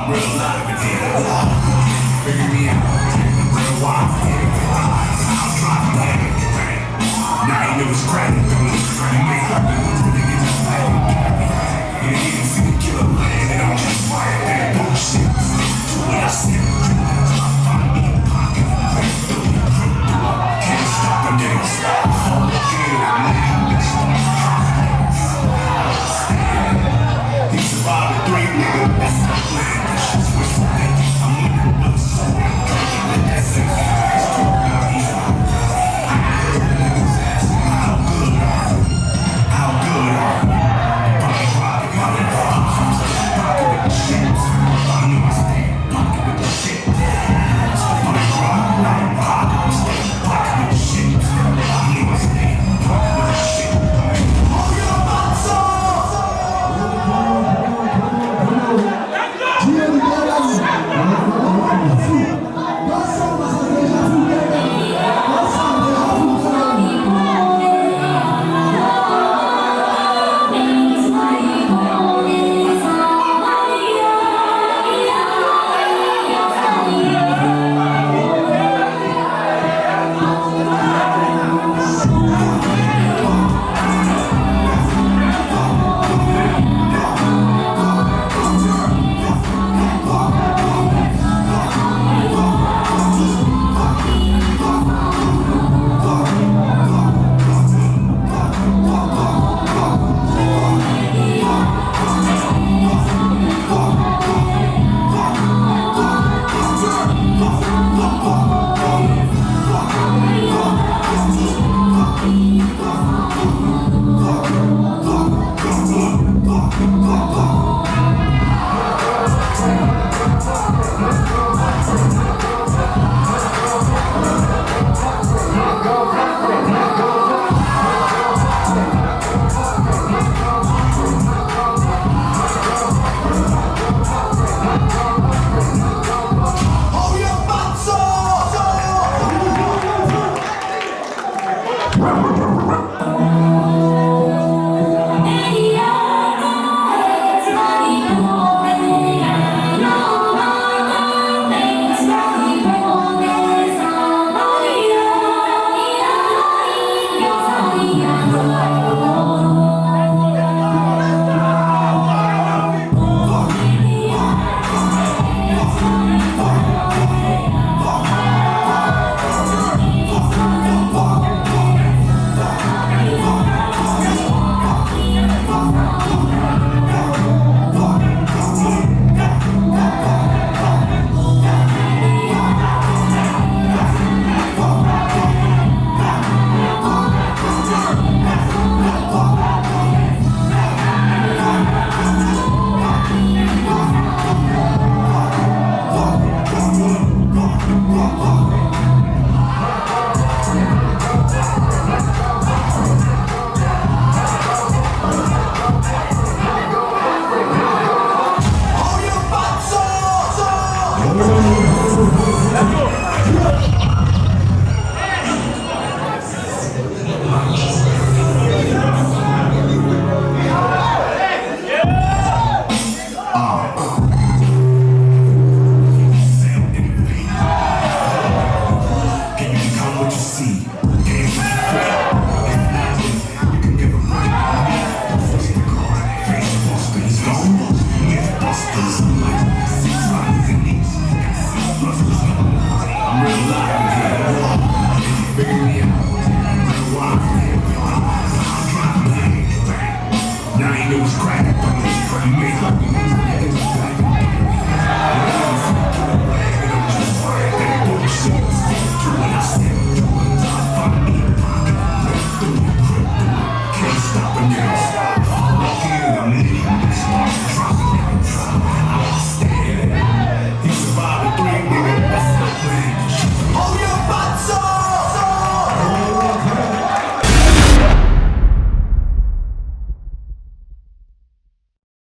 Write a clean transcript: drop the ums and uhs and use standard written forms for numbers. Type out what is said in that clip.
Real live and figure me out. Real wild, I'll drop back. Now you know it's cracking. You make up the really get the bag. You didn't even see the killer land and I'm just fire that bullshit. Do what I said. Find me a pocket. Can't stop the days. He survived the 3, nigga. That's my plan. That shit's wishful thinking. I'm looking for the soul. Let that sink. How good are you? Pocket with the shit. I knew I stayed. Pocket with the shit. Pocket with the shit. I knew I stayed. Pocket with the shit. Mythbusters.